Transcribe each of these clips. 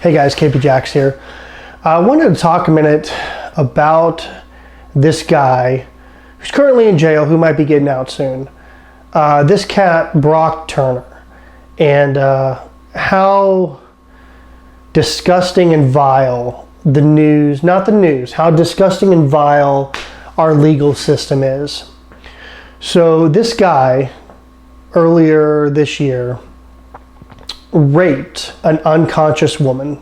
Hey guys, KP Jax here. I wanted to talk a minute about this guy who's currently in jail, who might be getting out soon. This cat, Brock Turner, and how disgusting and vile the news, not the news, how disgusting and vile our legal system is. So this guy, earlier this year, raped an unconscious woman.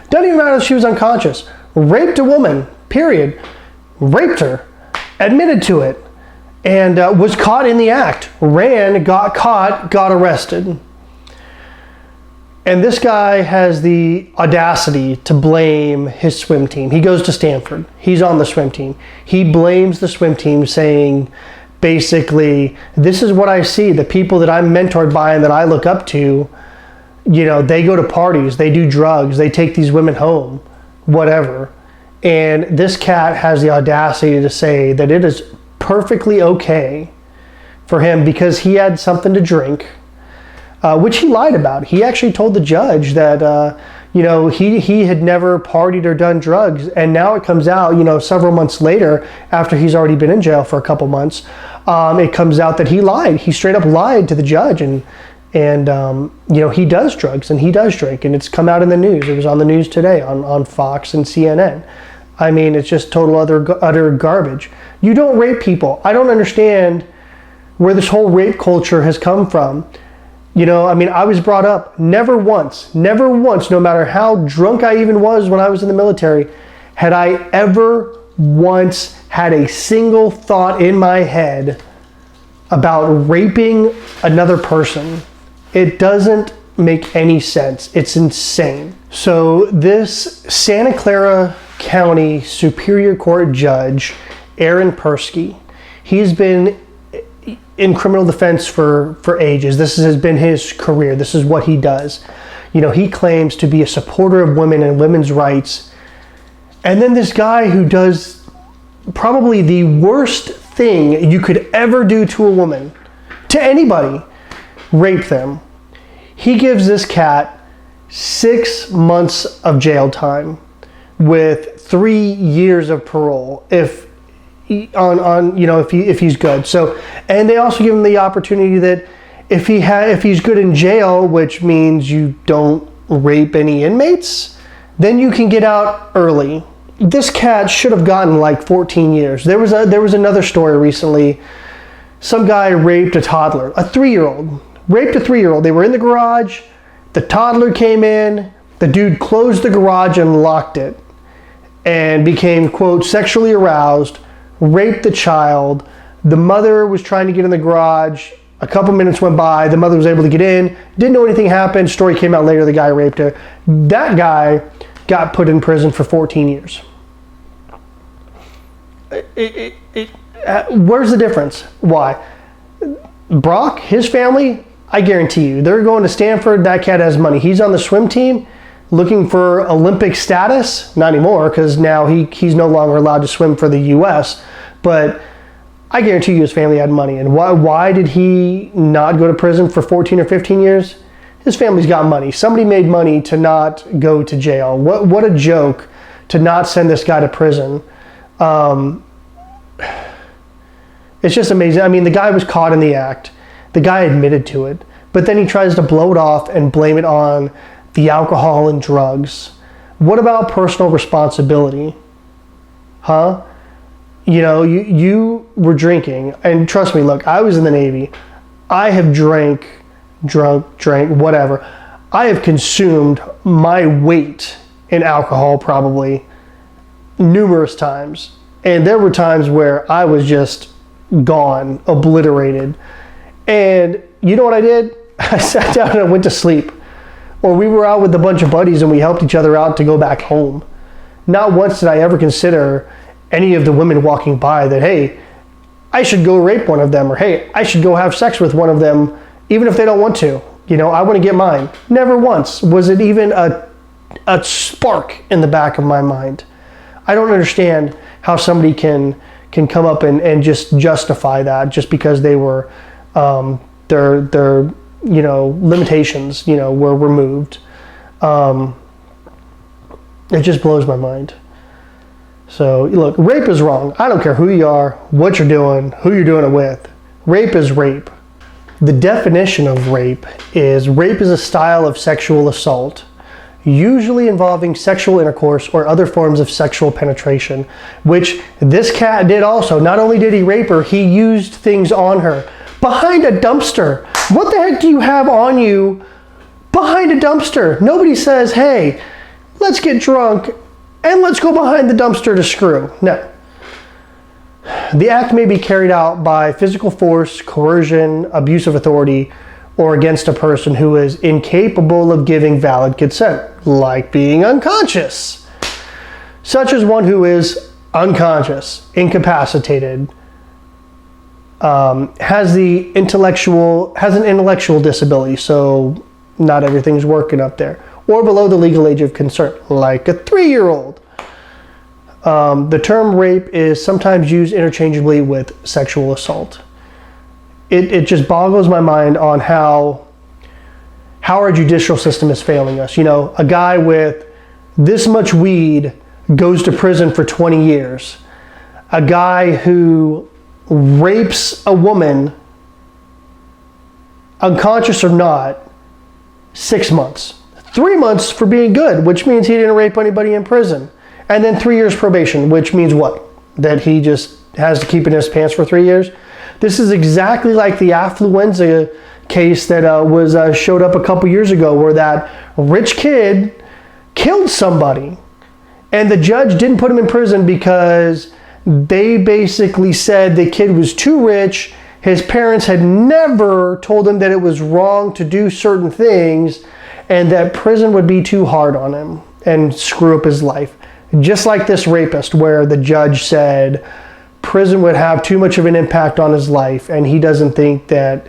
Doesn't even matter if she was unconscious. Raped a woman, period. Raped her, admitted to it, and was caught in the act. Ran, got caught, got arrested. And this guy has the audacity to blame his swim team. He goes to Stanford. He's on the swim team. He blames the swim team, saying, basically, this is what I see. The people that I'm mentored by and that I look up to, you know, they go to parties, they do drugs, they take these women home, whatever. And this cat has the audacity to say that it is perfectly okay for him because he had something to drink, which he lied about. He actually told the judge that, you know, he had never partied or done drugs. And now it comes out, you know, several months later, after he's already been in jail for a couple months, it comes out that he lied. He straight up lied to the judge. And you know, he does drugs and he does drink, and it's come out in the news. It was on the news today on Fox and CNN. I mean, it's just total utter garbage. You don't rape people. I don't understand where this whole rape culture has come from. You know, I mean, I was brought up never once, no matter how drunk I even was when I was in the military, had I ever once had a single thought in my head about raping another person. It doesn't make any sense. It's insane. So this Santa Clara County Superior Court Judge Aaron Persky, he's been in criminal defense for ages. This has been his career. This is what he does. You know, he claims to be a supporter of women and women's rights. And then this guy who does probably the worst thing you could ever do to a woman, to anybody, rape them. He gives this cat 6 months of jail time with 3 years of parole if he's good. So, and they also give him the opportunity that if he's good in jail, which means you don't rape any inmates, then you can get out early. This cat should have gotten like 14 years. There was another story recently. Some guy raped a toddler, a 3-year-old. Raped a 3-year-old. They were in the garage. The toddler came in. The dude closed the garage and locked it and became, quote, sexually aroused, raped the child. The mother was trying to get in the garage. A couple minutes went by. The mother was able to get in. Didn't know anything happened. Story came out later. The guy raped her. That guy got put in prison for 14 years. Where's the difference? Why? Brock, his family, I guarantee you, they're going to Stanford. That cat has money. He's on the swim team looking for Olympic status. Not anymore, because now he's no longer allowed to swim for the U.S. But I guarantee you his family had money. And why did he not go to prison for 14 or 15 years? His family's got money. Somebody made money to not go to jail. What a joke to not send this guy to prison. It's just amazing. I mean, the guy was caught in the act. The guy admitted to it, but then he tries to blow it off and blame it on the alcohol and drugs. What about personal responsibility? Huh? You know, you were drinking, and trust me, look, I was in the Navy. I have drank, whatever. I have consumed my weight in alcohol probably numerous times. And there were times where I was just gone, obliterated. And you know what I did? I sat down and I went to sleep. Or we were out with a bunch of buddies and we helped each other out to go back home. Not once did I ever consider any of the women walking by that, hey, I should go rape one of them, or hey, I should go have sex with one of them, even if they don't want to. You know, I want to get mine. Never once was it even a spark in the back of my mind. I don't understand how somebody can come up and just justify that just because they were their limitations were removed. It just blows my mind. So look, rape is wrong. I don't care who you are, what you're doing, who you're doing it with. Rape is rape. The definition of rape is a style of sexual assault, usually involving sexual intercourse or other forms of sexual penetration, which this cat did also. Not only did he rape her, he used things on her. Behind a dumpster. What the heck do you have on you behind a dumpster? Nobody says, hey, let's get drunk and let's go behind the dumpster to screw. No. The act may be carried out by physical force, coercion, abuse of authority, or against a person who is incapable of giving valid consent, like being unconscious, such as one who is unconscious, incapacitated, has an intellectual disability, so not everything's working up there, or below the legal age of concern, like a 3-year-old. The term rape is sometimes used interchangeably with sexual assault. It just boggles my mind on how our judicial system is failing us. You know, a guy with this much weed goes to prison for 20 years. A guy who rapes a woman, unconscious or not, 6 months. 3 months for being good, which means he didn't rape anybody in prison. And then 3 years probation, which means what? That he just has to keep it in his pants for 3 years? This is exactly like the affluenza case that showed up a couple years ago, where that rich kid killed somebody. And the judge didn't put him in prison because they basically said the kid was too rich. His parents had never told him that it was wrong to do certain things, and that prison would be too hard on him and screw up his life. Just like this rapist, where the judge said prison would have too much of an impact on his life, and he doesn't think that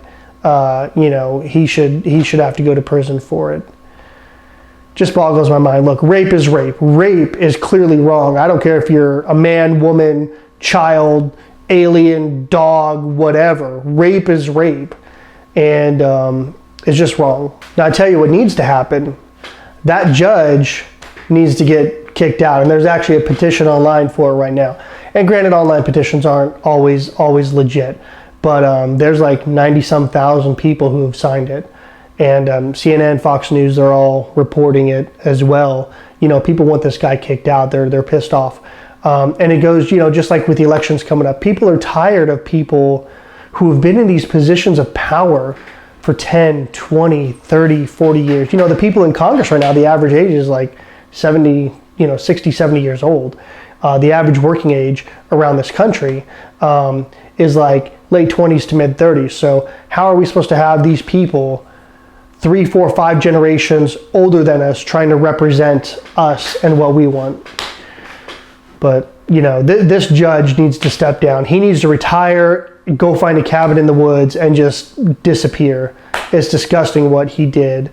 he should have to go to prison for it. Just boggles my mind. Look, rape is rape. Rape is clearly wrong. I don't care if you're a man, woman, child, alien, dog, whatever. Rape is rape, and it's just wrong. Now I tell you what needs to happen. That judge needs to get kicked out, and there's actually a petition online for it right now. And granted, online petitions aren't always legit, but there's like 90-some thousand people who have signed it, and CNN, Fox News, they're all reporting it as well. You know, people want this guy kicked out. They're pissed off, and it goes, just like with the elections coming up, people are tired of people who have been in these positions of power for 10, 20, 30, 40 years. The people in Congress right now, the average age is like 70, 60, 70 years old. The average working age around this country is like late 20s to mid 30s. So how are we supposed to have these people 3, 4, 5 generations older than us trying to represent us and what we want? But this judge needs to step down. He needs to retire, go find a cabin in the woods, and just disappear. It's disgusting what he did.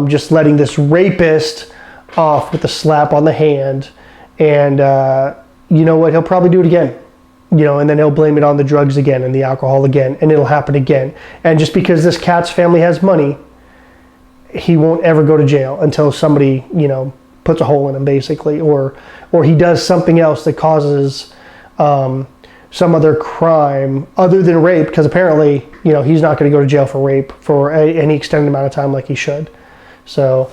Just letting this rapist off with a slap on the hand. And you know what? He'll probably do it again. And then he'll blame it on the drugs again and the alcohol again, and it'll happen again. And just because this cat's family has money, he won't ever go to jail until somebody, puts a hole in him, basically, or he does something else that causes some other crime other than rape, because apparently, he's not going to go to jail for rape for any extended amount of time like he should. So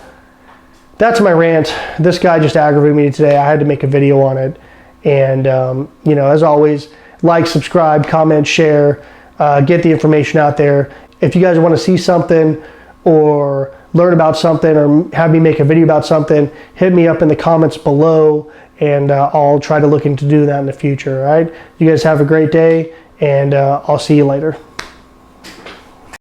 that's my rant. This guy just aggravated me today. I had to make a video on it. And, as always, like, subscribe, comment, share, get the information out there. If you guys want to see something or learn about something or have me make a video about something, hit me up in the comments below, and I'll try to look into doing that in the future. All right? You guys have a great day, and I'll see you later.